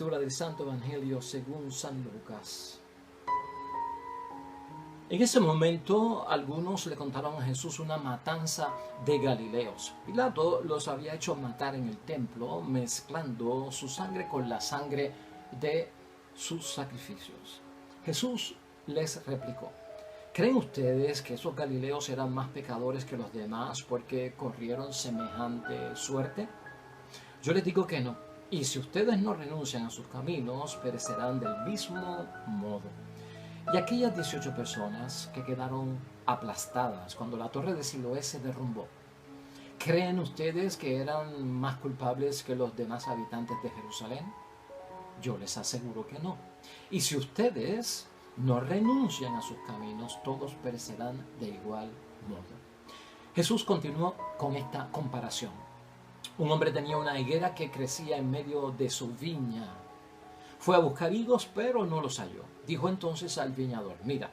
Lectura del Santo Evangelio según San Lucas. En ese momento, algunos le contaron a Jesús una matanza de Galileos. Pilato los había hecho matar en el templo, mezclando su sangre con la sangre de sus sacrificios. Jesús les replicó: ¿creen ustedes que esos Galileos eran más pecadores que los demás porque corrieron semejante suerte? Yo les digo que no. Y si ustedes no renuncian a sus caminos, perecerán del mismo modo. Y aquellas 18 personas que quedaron aplastadas cuando la torre de Siloé se derrumbó, ¿creen ustedes que eran más culpables que los demás habitantes de Jerusalén? Yo les aseguro que no. Y si ustedes no renuncian a sus caminos, todos perecerán de igual modo. Jesús continuó con esta comparación. Un hombre tenía una higuera que crecía en medio de su viña. Fue a buscar higos, pero no los halló. Dijo entonces al viñador: mira,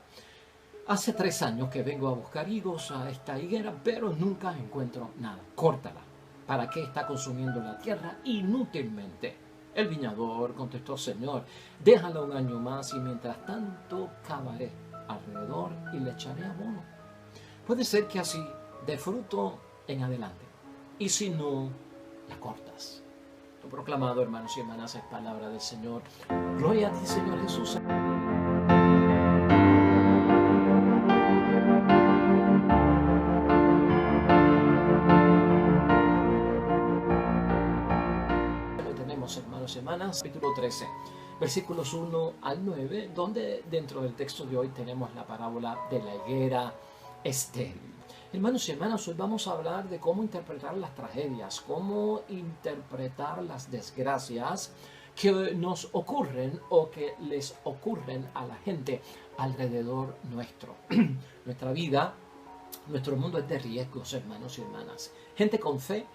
hace 3 años que vengo a buscar higos a esta higuera, pero nunca encuentro nada. Córtala. ¿Para qué está consumiendo la tierra inútilmente? El viñador contestó: Señor, déjala un año más y mientras tanto cavaré alrededor y le echaré abono. Puede ser que así dé fruto en adelante. Y si no, la cortas. Lo proclamado, hermanos y hermanas, es palabra del Señor. Gloria a ti, Señor Jesús. Tenemos, hermanos y hermanas, capítulo 13, versículos 1 al 9, donde dentro del texto de hoy tenemos la parábola de la higuera estéril. Hermanos y hermanas, hoy vamos a hablar de cómo interpretar las tragedias, cómo interpretar las desgracias que nos ocurren o que les ocurren a la gente alrededor nuestro. Nuestra vida, nuestro mundo es de riesgos, hermanos y hermanas. Gente con fe,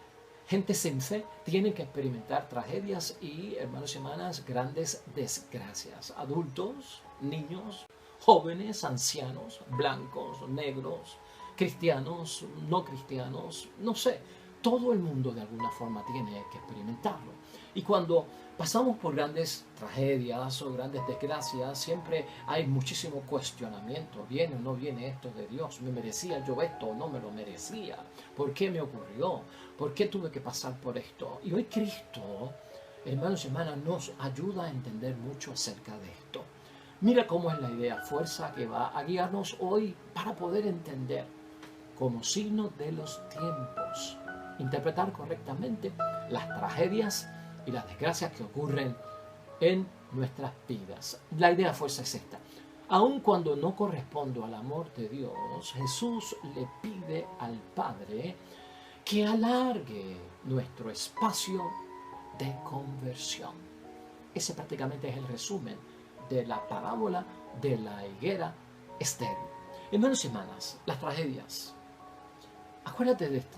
gente sin fe, tienen que experimentar tragedias y, hermanos y hermanas, grandes desgracias. Adultos, niños, jóvenes, ancianos, blancos, negros, cristianos, no cristianos, no sé, todo el mundo de alguna forma tiene que experimentarlo. Y cuando pasamos por grandes tragedias o grandes desgracias, siempre hay muchísimo cuestionamiento. ¿Viene o no viene esto de Dios? ¿Me merecía yo esto o no me lo merecía? ¿Por qué me ocurrió? ¿Por qué tuve que pasar por esto? Y hoy Cristo, hermanos y hermanas, nos ayuda a entender mucho acerca de esto. Mira cómo es la idea, fuerza que va a guiarnos hoy para poder entender como signo de los tiempos, interpretar correctamente las tragedias y las desgracias que ocurren en nuestras vidas. La idea fuerza es esta: aun cuando no correspondo al amor de Dios, Jesús le pide al Padre que alargue nuestro espacio de conversión. Ese prácticamente es el resumen de la parábola de la higuera estéril. Hermanos y hermanas, las tragedias. Acuérdate de esto,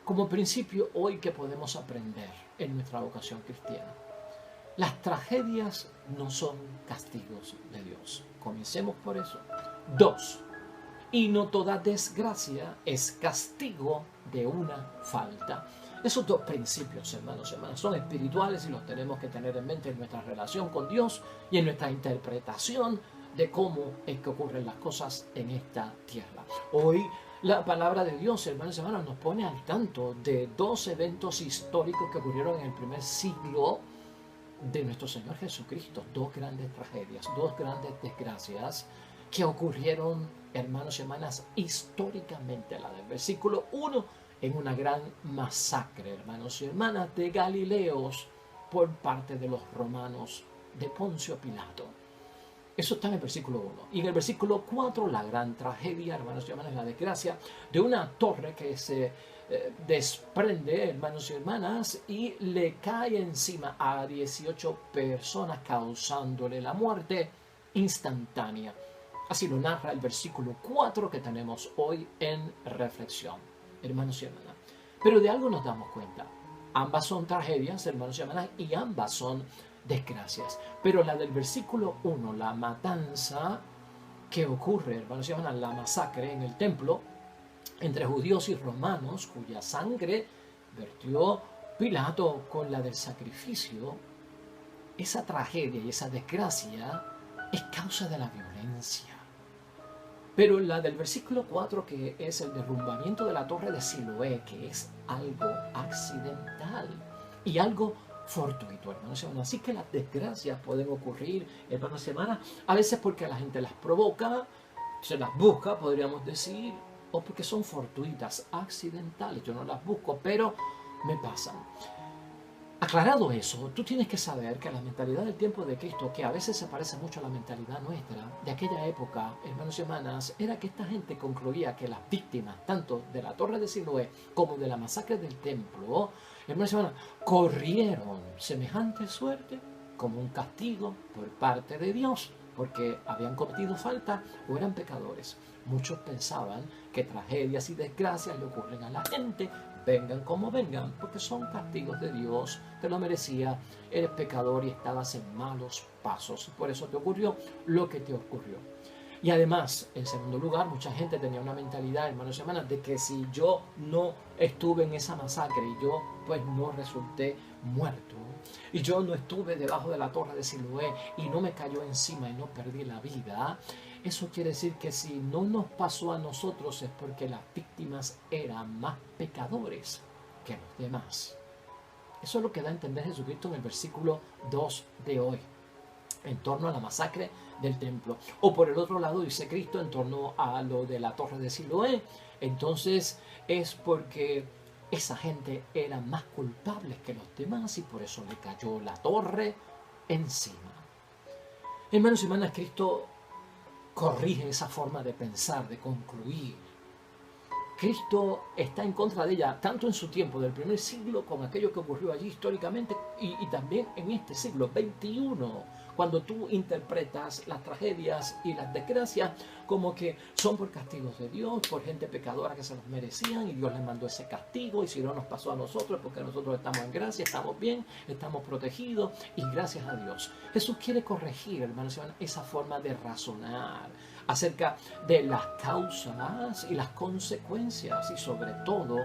como principio hoy que podemos aprender en nuestra vocación cristiana. Las tragedias no son castigos de Dios. Comencemos por eso. 2. Y no toda desgracia es castigo de una falta. Esos 2 principios, hermanos y hermanas, son espirituales y los tenemos que tener en mente en nuestra relación con Dios y en nuestra interpretación de cómo es que ocurren las cosas en esta tierra. Hoy la palabra de Dios, hermanos y hermanas, nos pone al tanto de 2 eventos históricos que ocurrieron en el primer siglo de nuestro Señor Jesucristo. 2 grandes tragedias, 2 grandes desgracias que ocurrieron, hermanos y hermanas, históricamente. La del versículo 1, en una gran masacre, hermanos y hermanas, de Galileos por parte de los romanos de Poncio Pilato. Eso está en el versículo 1. Y en el versículo 4, la gran tragedia, hermanos y hermanas, la desgracia de una torre que se desprende, hermanos y hermanas, y le cae encima a 18 personas, causándole la muerte instantánea. Así lo narra el versículo 4 que tenemos hoy en reflexión, hermanos y hermanas. Pero de algo nos damos cuenta. Ambas son tragedias, hermanos y hermanas, y ambas son desgracias. Pero la del versículo 1, la matanza que ocurre, hermanos y hermanas, la masacre en el templo entre judíos y romanos, cuya sangre vertió Pilato con la del sacrificio, esa tragedia y esa desgracia es causa de la violencia. Pero la del versículo 4, que es el derrumbamiento de la torre de Siloé, que es algo accidental y algo fortuito, hermanos y hermanas. Así que las desgracias pueden ocurrir, hermanos y hermanas, a veces porque la gente las provoca, se las busca, podríamos decir, o porque son fortuitas, accidentales. Yo no las busco, pero me pasan. Aclarado eso, tú tienes que saber que la mentalidad del tiempo de Cristo, que a veces se parece mucho a la mentalidad nuestra de aquella época, hermanos y hermanas, era que esta gente concluía que las víctimas, tanto de la torre de Siloé como de la masacre del templo, hermanos y hermanas, corrieron semejante suerte como un castigo por parte de Dios, porque habían cometido falta o eran pecadores. Muchos pensaban que tragedias y desgracias le ocurren a la gente, vengan como vengan, porque son castigos de Dios, te lo merecía, eres pecador y estabas en malos pasos, y por eso te ocurrió lo que te ocurrió. Y además, en segundo lugar, mucha gente tenía una mentalidad, hermanos y hermanas, de que si yo no estuve en esa masacre y yo pues no resulté muerto, y yo no estuve debajo de la torre de Siloé y no me cayó encima y no perdí la vida, eso quiere decir que si no nos pasó a nosotros es porque las víctimas eran más pecadores que los demás. Eso es lo que da a entender Jesucristo en el versículo 2 de hoy, en torno a la masacre del templo. O por el otro lado dice Cristo en torno a lo de la torre de Siloé. Entonces es porque esa gente era más culpable que los demás y por eso le cayó la torre encima. Hermanos y hermanas, Cristo corrige esa forma de pensar, de concluir. Cristo está en contra de ella, tanto en su tiempo del primer siglo, con aquello que ocurrió allí históricamente, y también en este siglo XXI, cuando tú interpretas las tragedias y las desgracias como que son por castigos de Dios, por gente pecadora que se los merecían, y Dios les mandó ese castigo, y si no nos pasó a nosotros, porque nosotros estamos en gracia, estamos bien, estamos protegidos, y gracias a Dios. Jesús quiere corregir, hermanos, esa forma de razonar acerca de las causas y las consecuencias, y sobre todo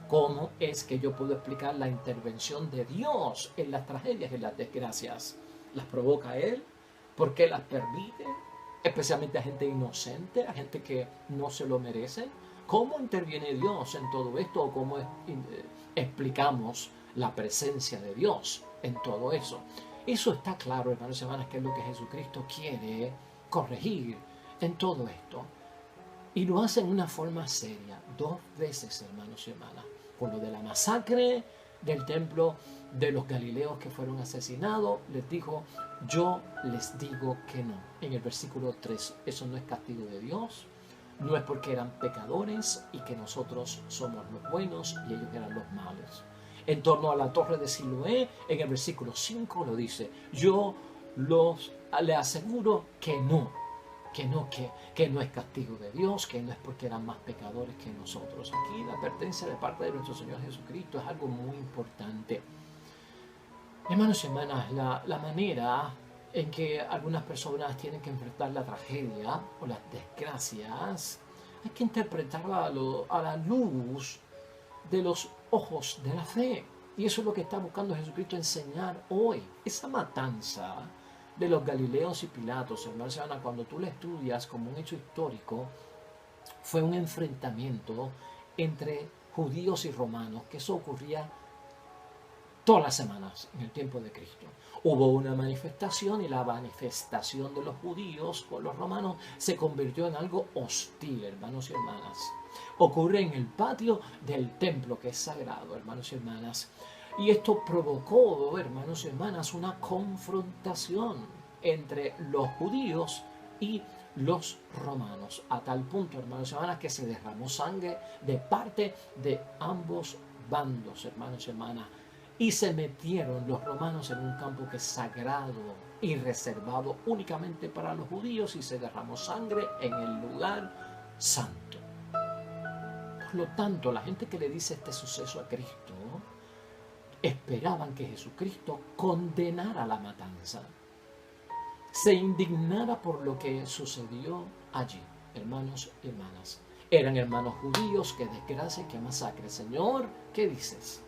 cómo es que yo puedo explicar la intervención de Dios en las tragedias y las desgracias. ¿Las provoca Él? ¿Por qué las permite? Especialmente a gente inocente, a gente que no se lo merece. ¿Cómo interviene Dios en todo esto? ¿O cómo explicamos la presencia de Dios en todo eso? Eso está claro, hermanos y hermanas, que es lo que Jesucristo quiere corregir en todo esto. Y lo hace en una forma seria, 2 veces, hermanos y hermanas, con lo de la masacre del templo de los galileos que fueron asesinados. Les dijo: yo les digo que no. En el versículo 3, eso no es castigo de Dios, no es porque eran pecadores y que nosotros somos los buenos y ellos eran los malos. En torno a la torre de Siloé, en el versículo 5 lo dice: yo le aseguro que no, que no es castigo de Dios, que no es porque eran más pecadores que nosotros. Aquí la advertencia de parte de nuestro Señor Jesucristo es algo muy importante. Hermanos y hermanas, la manera en que algunas personas tienen que enfrentar la tragedia o las desgracias, hay que interpretarla a la luz de los ojos de la fe. Y eso es lo que está buscando Jesucristo enseñar hoy. Esa matanza de los Galileos y Pilatos, hermanos y hermanas, cuando tú la estudias como un hecho histórico, fue un enfrentamiento entre judíos y romanos, que eso ocurría todas las semanas en el tiempo de Cristo. Hubo una manifestación y la manifestación de los judíos con los romanos se convirtió en algo hostil, hermanos y hermanas. Ocurre en el patio del templo, que es sagrado, hermanos y hermanas. Y esto provocó, hermanos y hermanas, una confrontación entre los judíos y los romanos, a tal punto, hermanos y hermanas, que se derramó sangre de parte de ambos bandos, hermanos y hermanas, y se metieron los romanos en un campo que es sagrado y reservado únicamente para los judíos, y se derramó sangre en el lugar santo. Por lo tanto, la gente que le dice este suceso a Cristo esperaban que Jesucristo condenara la matanza, se indignara por lo que sucedió allí. Hermanos y hermanas, eran hermanos judíos, qué desgracia, qué masacre. Señor, ¿qué dices?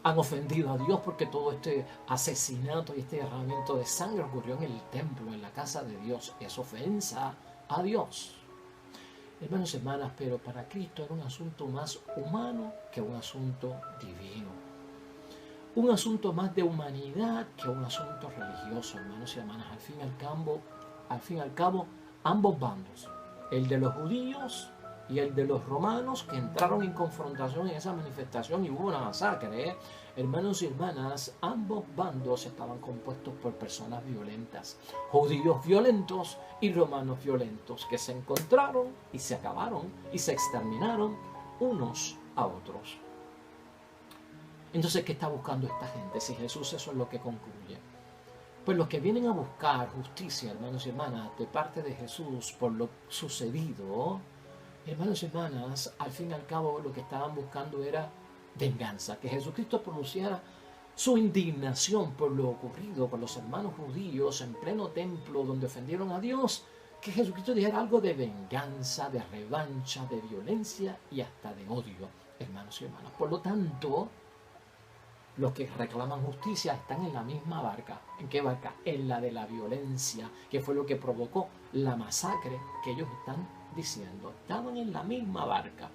han ofendido a Dios porque todo este asesinato y este derramamiento de sangre ocurrió en el templo, en la casa de Dios. Es ofensa a Dios. Hermanos y hermanas, pero para Cristo era un asunto más humano que un asunto divino. Un asunto más de humanidad que un asunto religioso, hermanos y hermanas. Al fin y al cabo, ambos bandos, el de los judíos y el de los romanos, que entraron en confrontación en esa manifestación y hubo una masacre. Hermanos y hermanas, ambos bandos estaban compuestos por personas violentas, judíos violentos y romanos violentos, que se encontraron y se acabaron y se exterminaron unos a otros. Entonces, ¿qué está buscando esta gente? Si Jesús eso es lo que concluye. Pues los que vienen a buscar justicia, hermanos y hermanas, de parte de Jesús por lo sucedido, hermanos y hermanas, al fin y al cabo lo que estaban buscando era venganza, que Jesucristo pronunciara su indignación por lo ocurrido con los hermanos judíos en pleno templo donde ofendieron a Dios, que Jesucristo dijera algo de venganza, de revancha, de violencia y hasta de odio, hermanos y hermanas. Por lo tanto, los que reclaman justicia están en la misma barca. ¿En qué barca? En la de la violencia, que fue lo que provocó la masacre que ellos están diciendo. Estaban en la misma barca.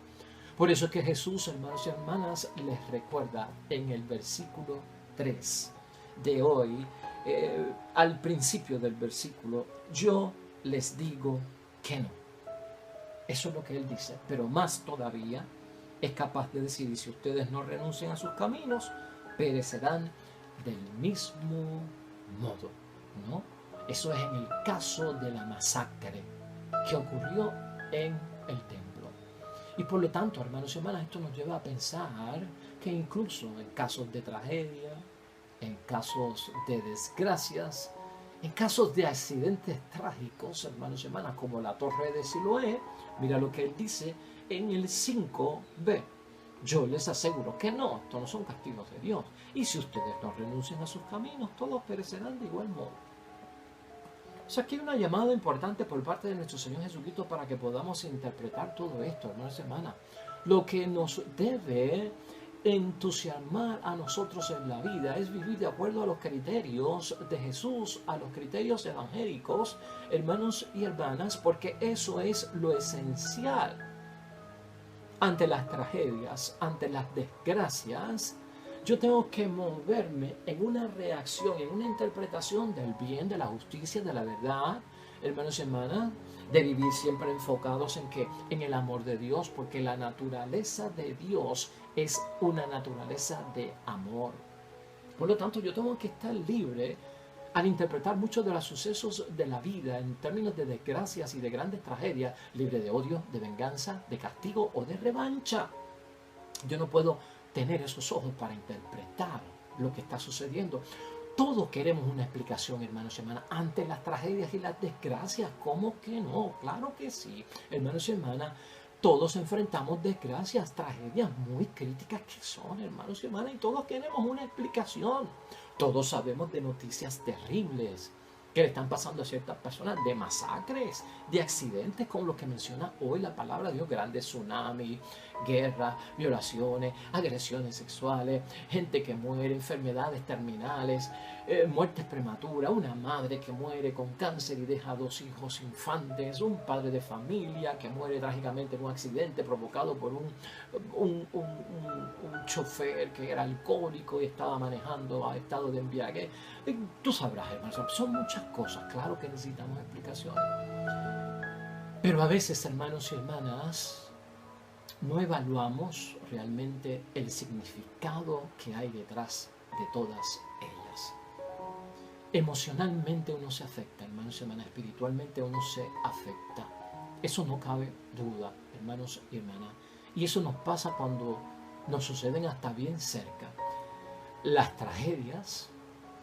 Por eso es que Jesús, hermanos y hermanas, les recuerda en el versículo 3 de hoy, al principio del versículo, yo les digo que no. Eso es lo que él dice. Pero más todavía es capaz de decir, y si ustedes no renuncian a sus caminos, perecerán del mismo modo, ¿no? Eso es en el caso de la masacre que ocurrió en el templo. Y por lo tanto, hermanos y hermanas, esto nos lleva a pensar que incluso en casos de tragedia, en casos de desgracias, en casos de accidentes trágicos, hermanos y hermanas, como la torre de Siloé, mira lo que él dice en el 5b. Yo les aseguro que no, estos no son castigos de Dios. Y si ustedes no renuncian a sus caminos, todos perecerán de igual modo. O sea, aquí hay una llamada importante por parte de nuestro Señor Jesucristo para que podamos interpretar todo esto, hermanos y hermanas. Lo que nos debe entusiasmar a nosotros en la vida es vivir de acuerdo a los criterios de Jesús, a los criterios evangélicos, hermanos y hermanas, porque eso es lo esencial. Ante las tragedias, ante las desgracias, yo tengo que moverme en una reacción, en una interpretación del bien, de la justicia, de la verdad, hermanos y hermanas, de vivir siempre enfocados en el amor de Dios, porque la naturaleza de Dios es una naturaleza de amor. Por lo tanto, yo tengo que estar libre al interpretar muchos de los sucesos de la vida en términos de desgracias y de grandes tragedias, libre de odio, de venganza, de castigo o de revancha. Yo no puedo tener esos ojos para interpretar lo que está sucediendo. Todos queremos una explicación, hermanos y hermanas, ante las tragedias y las desgracias. ¿Cómo que no? Claro que sí, hermanos y hermanas. Todos enfrentamos desgracias, tragedias muy críticas que son, hermanos y hermanas, y todos queremos una explicación. Todos sabemos de noticias terribles que le están pasando a ciertas personas, de masacres, de accidentes, como lo que menciona hoy la palabra de Dios, grandes tsunamis, guerras, violaciones, agresiones sexuales, gente que muere, enfermedades terminales, muertes prematuras, una madre que muere con cáncer y deja 2 hijos infantes, un padre de familia que muere trágicamente en un accidente provocado por un chofer que era alcohólico y estaba manejando a estado de embriaguez. Tú sabrás, hermanos, son muchas cosas, claro que necesitamos explicaciones. Pero a veces, hermanos y hermanas, no evaluamos realmente el significado que hay detrás de todas ellas. Emocionalmente uno se afecta, hermanos y hermanas, espiritualmente uno se afecta. Eso no cabe duda, hermanos y hermanas. Y eso nos pasa cuando nos suceden hasta bien cerca. Las tragedias,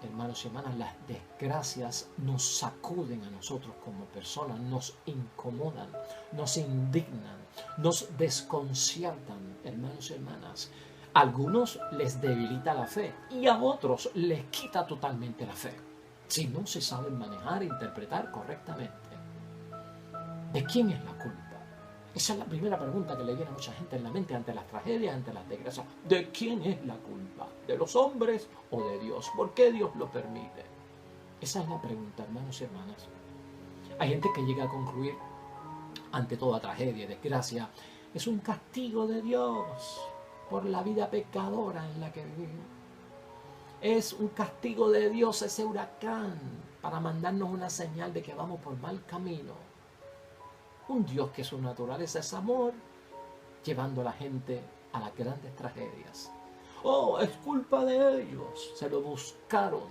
hermanos y hermanas, las desgracias nos sacuden a nosotros como personas, nos incomodan, nos indignan, nos desconciertan, hermanos y hermanas. A algunos les debilita la fe y a otros les quita totalmente la fe, si no se saben manejar e interpretar correctamente. ¿De quién es la culpa? Esa es la primera pregunta que le viene a mucha gente en la mente ante las tragedias, ante las desgracias. ¿De quién es la culpa? ¿De los hombres o de Dios? ¿Por qué Dios lo permite? Esa es la pregunta, hermanos y hermanas. Hay gente que llega a concluir ante toda tragedia y desgracia, es un castigo de Dios por la vida pecadora en la que vivimos. Es un castigo de Dios ese huracán para mandarnos una señal de que vamos por mal camino. Un Dios que su naturaleza es amor, llevando a la gente a las grandes tragedias. Oh, es culpa de ellos, se lo buscaron,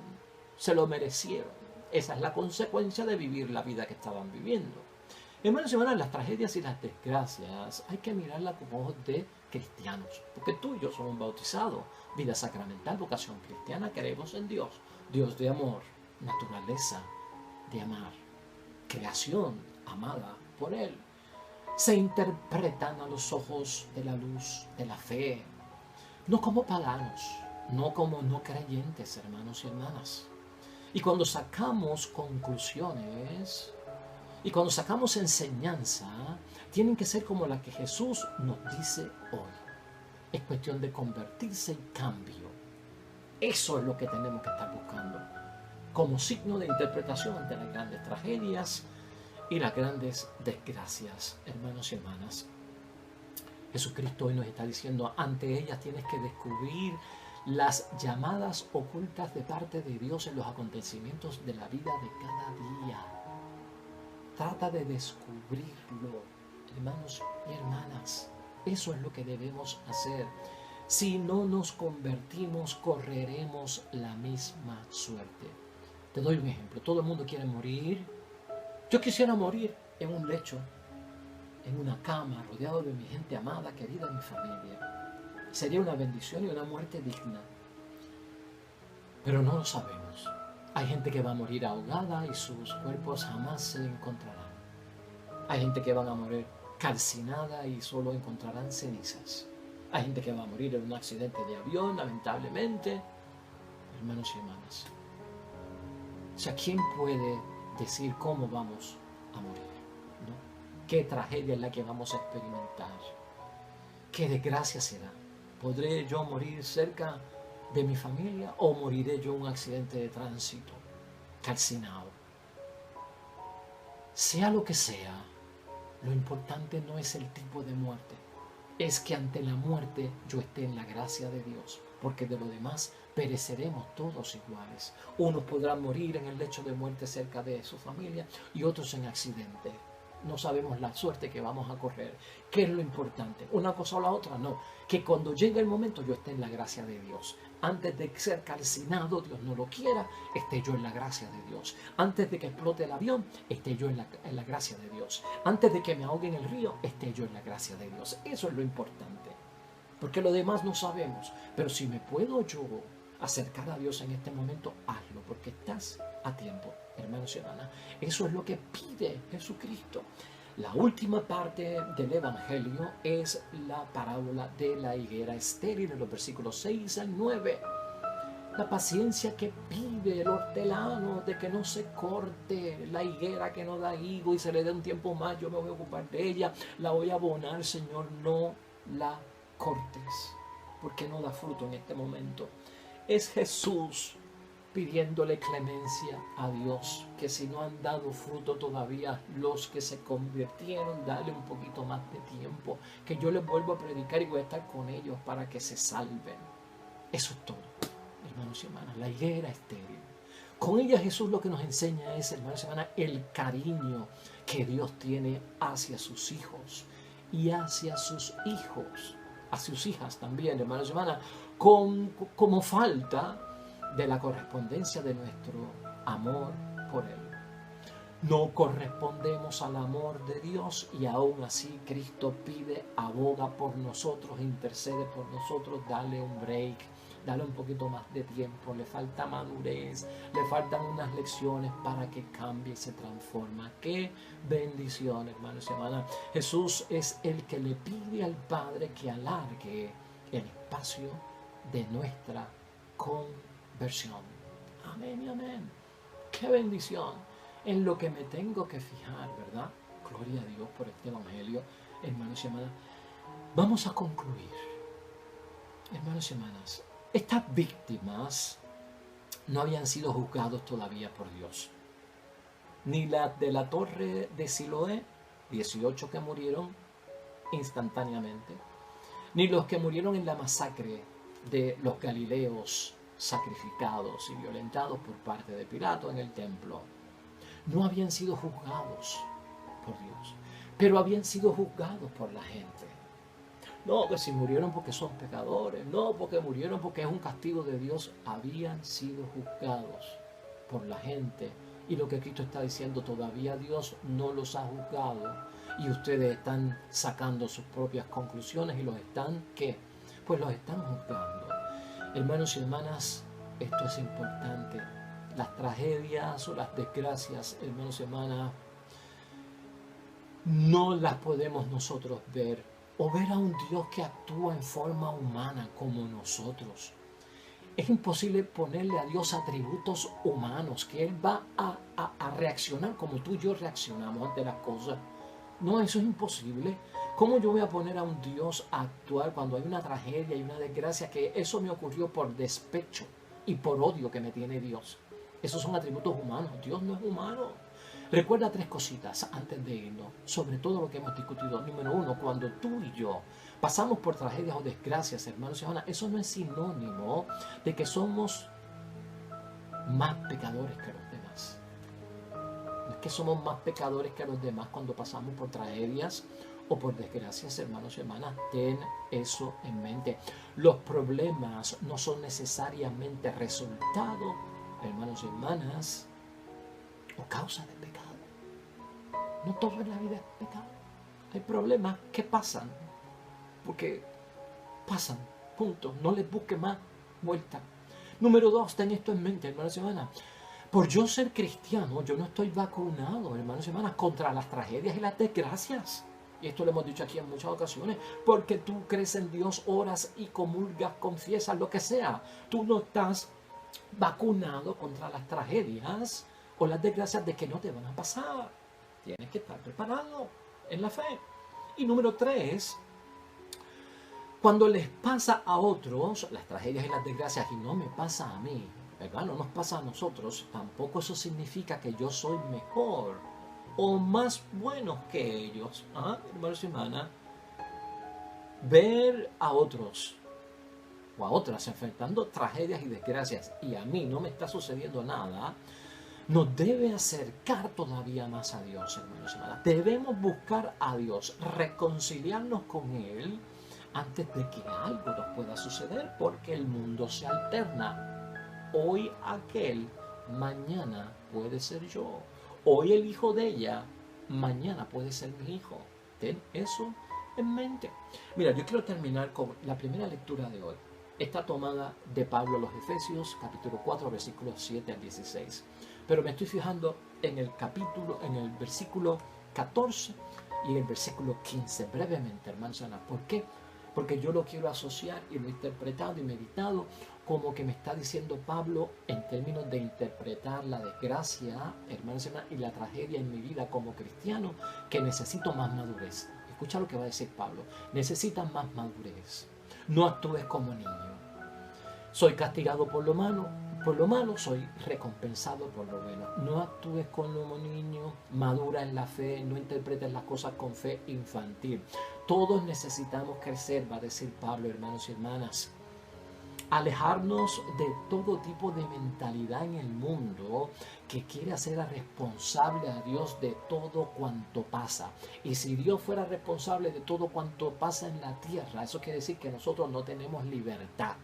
se lo merecieron. Esa es la consecuencia de vivir la vida que estaban viviendo. Hermanos y hermanas, las tragedias y las desgracias hay que mirarlas como ojos de cristianos, porque tú y yo somos bautizados, vida sacramental, vocación cristiana, creemos en Dios, Dios de amor, naturaleza de amar, creación amada por Él. Se interpretan a los ojos de la luz, de la fe, no como paganos, no como no creyentes, hermanos y hermanas. Y cuando sacamos conclusiones, y cuando sacamos enseñanza, tienen que ser como la que Jesús nos dice hoy. Es cuestión de convertirse en cambio. Eso es lo que tenemos que estar buscando, como signo de interpretación ante las grandes tragedias y las grandes desgracias, hermanos y hermanas. Jesucristo hoy nos está diciendo, ante ellas tienes que descubrir las llamadas ocultas de parte de Dios en los acontecimientos de la vida de cada día. Trata de descubrirlo, hermanos y hermanas. Eso es lo que debemos hacer. Si no nos convertimos, correremos la misma suerte. Te doy un ejemplo. Todo el mundo quiere morir. Yo quisiera morir en un lecho, en una cama, rodeado de mi gente amada, querida, mi familia. Sería una bendición y una muerte digna. Pero no lo sabemos. Hay gente que va a morir ahogada y sus cuerpos jamás se encontrarán. Hay gente que van a morir calcinada y solo encontrarán cenizas. Hay gente que va a morir en un accidente de avión, lamentablemente. Hermanos y hermanas. O sea, ¿quién puede decir cómo vamos a morir? ¿No? ¿Qué tragedia es la que vamos a experimentar? ¿Qué desgracia será? ¿Podré yo morir cerca de mi familia o moriré yo en un accidente de tránsito, calcinado? Sea lo que sea, lo importante no es el tipo de muerte, es que ante la muerte yo esté en la gracia de Dios, porque de lo demás pereceremos todos iguales. Unos podrán morir en el lecho de muerte cerca de su familia y otros en accidente. No sabemos la suerte que vamos a correr. ¿Qué es lo importante? ¿Una cosa o la otra? No. Que cuando llegue el momento yo esté en la gracia de Dios. Antes de ser calcinado, Dios no lo quiera, esté yo en la gracia de Dios. Antes de que explote el avión, esté yo en la gracia de Dios. Antes de que me ahogue en el río, esté yo en la gracia de Dios. Eso es lo importante. Porque lo demás no sabemos. Pero si me puedo yo acercar a Dios en este momento, hazlo, porque estás a tiempo, hermanos y hermanas. Eso es lo que pide Jesucristo. La última parte del Evangelio es la parábola de la higuera estéril, en los versículos 6 al 9. La paciencia que pide el hortelano de que no se corte la higuera que no da higo y se le dé un tiempo más, yo me voy a ocupar de ella, la voy a abonar, Señor, no la cortes, porque no da fruto en este momento. Es Jesús pidiéndole clemencia a Dios, que si no han dado fruto todavía los que se convirtieron, dale un poquito más de tiempo, que yo les vuelvo a predicar y voy a estar con ellos para que se salven. Eso es todo, hermanos y hermanas, la higuera estéril. Con ella Jesús lo que nos enseña es, hermanos y hermanas, el cariño que Dios tiene hacia sus hijos y hacia sus hijos, hacia sus hijas también, hermanos y hermanas, como falta de la correspondencia de nuestro amor por Él. No correspondemos al amor de Dios y aún así Cristo pide, aboga por nosotros, intercede por nosotros, dale un break, dale un poquito más de tiempo, le falta madurez, le faltan unas lecciones para que cambie y se transforma. ¡Qué bendición, hermanos y hermanas! Jesús es el que le pide al Padre que alargue el espacio de nuestra conversión. Amén y amén. ¡Qué bendición! En lo que me tengo que fijar, ¿verdad? Gloria a Dios por este Evangelio. hermanos y hermanas, vamos a concluir. Hermanos y hermanas, estas víctimas no habían sido juzgados todavía por Dios. Ni la de la torre de Siloé, 18 que murieron instantáneamente, ni los que murieron en la masacre de los galileos sacrificados y violentados por parte de Pilato en el templo. No habían sido juzgados por Dios, pero habían sido juzgados por la gente. No, que si murieron porque son pecadores, no, porque murieron porque es un castigo de Dios. Habían sido juzgados por la gente. Y lo que Cristo está diciendo, todavía Dios no los ha juzgado. Y ustedes están sacando sus propias conclusiones y los están, ¿qué? Pues los están juzgando. Hermanos y hermanas, esto es importante. Las tragedias o las desgracias, hermanos y hermanas, no las podemos nosotros ver o ver a un Dios que actúa en forma humana como nosotros. Es imposible ponerle a Dios atributos humanos, que Él va a reaccionar como tú y yo reaccionamos ante las cosas. No, eso es imposible. ¿Cómo yo voy a poner a un Dios a actuar cuando hay una tragedia y una desgracia que eso me ocurrió por despecho y por odio que me tiene Dios? Esos son atributos humanos. Dios no es humano. Recuerda 3 cositas antes de irnos, sobre todo lo que hemos discutido. Número 1, cuando tú y yo pasamos por tragedias o desgracias, hermanos y hermanas, eso no es sinónimo de que somos más pecadores que los demás. No es que somos más pecadores que los demás cuando pasamos por tragedias o por desgracias, hermanos y hermanas. Ten eso en mente. Los problemas no son necesariamente resultado, hermanos y hermanas, o causa de pecado. No todo en la vida es pecado. Hay problemas que pasan, porque pasan, punto. No les busque más vuelta. Número 2, ten esto en mente, hermanos y hermanas. Por yo ser cristiano, yo no estoy vacunado, hermanos y hermanas, contra las tragedias y las desgracias. Y esto lo hemos dicho aquí en muchas ocasiones. Porque tú crees en Dios, oras y comulgas, confiesas, lo que sea. Tú no estás vacunado contra las tragedias o las desgracias de que no te van a pasar. Tienes que estar preparado en la fe. Y número 3, cuando les pasa a otros las tragedias y las desgracias y no me pasa a mí, ¿verdad? No nos pasa a nosotros, tampoco eso significa que yo soy mejor o más bueno que ellos. Hermanos y hermanas, ver a otros o a otras enfrentando tragedias y desgracias y a mí no me está sucediendo nada, nos debe acercar todavía más a Dios, hermanos y hermanas. Debemos buscar a Dios, reconciliarnos con Él antes de que algo nos pueda suceder, porque el mundo se alterna. Hoy aquel, mañana puede ser yo. Hoy el hijo de ella, mañana puede ser mi hijo. Ten eso en mente. Mira, yo quiero terminar con la primera lectura de hoy. Está tomada de Pablo a los Efesios, capítulo 4, versículos 7 al 16. Pero me estoy fijando en el versículo 14 y en el versículo 15, brevemente, hermanos. ¿Por qué? Porque yo lo quiero asociar y lo he interpretado y meditado como que me está diciendo Pablo en términos de interpretar la desgracia, hermanos, y la tragedia en mi vida como cristiano, que necesito más madurez. Escucha lo que va a decir Pablo. Necesitas más madurez. No actúes como niño. Soy castigado por lo malo, soy recompensado por lo bueno. No actúes como niño, madura en la fe, no interpretes las cosas con fe infantil. Todos necesitamos crecer, va a decir Pablo, hermanos y hermanas. Alejarnos de todo tipo de mentalidad en el mundo que quiere hacer responsable a Dios de todo cuanto pasa. Y si Dios fuera responsable de todo cuanto pasa en la tierra, eso quiere decir que nosotros no tenemos libertad.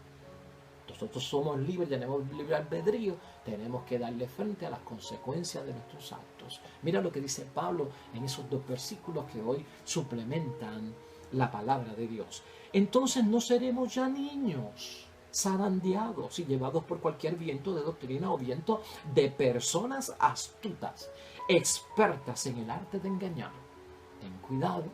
Nosotros somos libres, tenemos libre albedrío, tenemos que darle frente a las consecuencias de nuestros actos. Mira lo que dice Pablo en esos 2 versículos que hoy suplementan la palabra de Dios. Entonces no seremos ya niños, zarandeados y llevados por cualquier viento de doctrina o viento de personas astutas, expertas en el arte de engañar. Ten cuidado,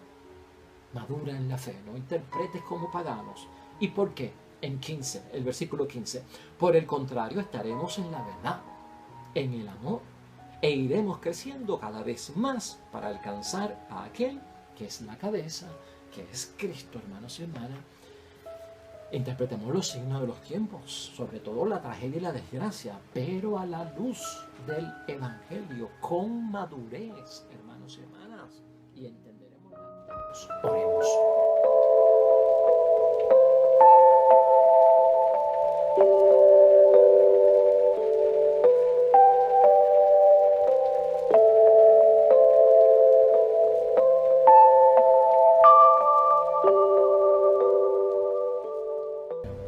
madura en la fe, no interpretes como paganos. ¿Y por qué? En 15, el versículo 15. Por el contrario, estaremos en la verdad, en el amor, e iremos creciendo cada vez más para alcanzar a aquel que es la cabeza, que es Cristo, hermanos y hermanas. Interpretemos los signos de los tiempos, sobre todo la tragedia y la desgracia, pero a la luz del Evangelio, con madurez, hermanos y hermanas, y entenderemos la luz. Oremos.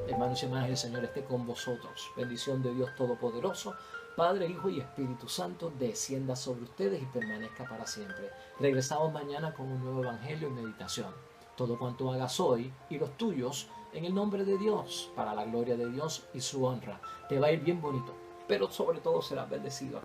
Hermanos y hermanas, el Señor esté con vosotros. Bendición de Dios Todopoderoso, Padre, Hijo y Espíritu Santo, descienda sobre ustedes y permanezca para siempre. Regresamos mañana con un nuevo Evangelio y meditación. Todo cuanto hagas hoy y los tuyos, en el nombre de Dios, para la gloria de Dios y su honra. Te va a ir bien bonito, pero sobre todo serás bendecido.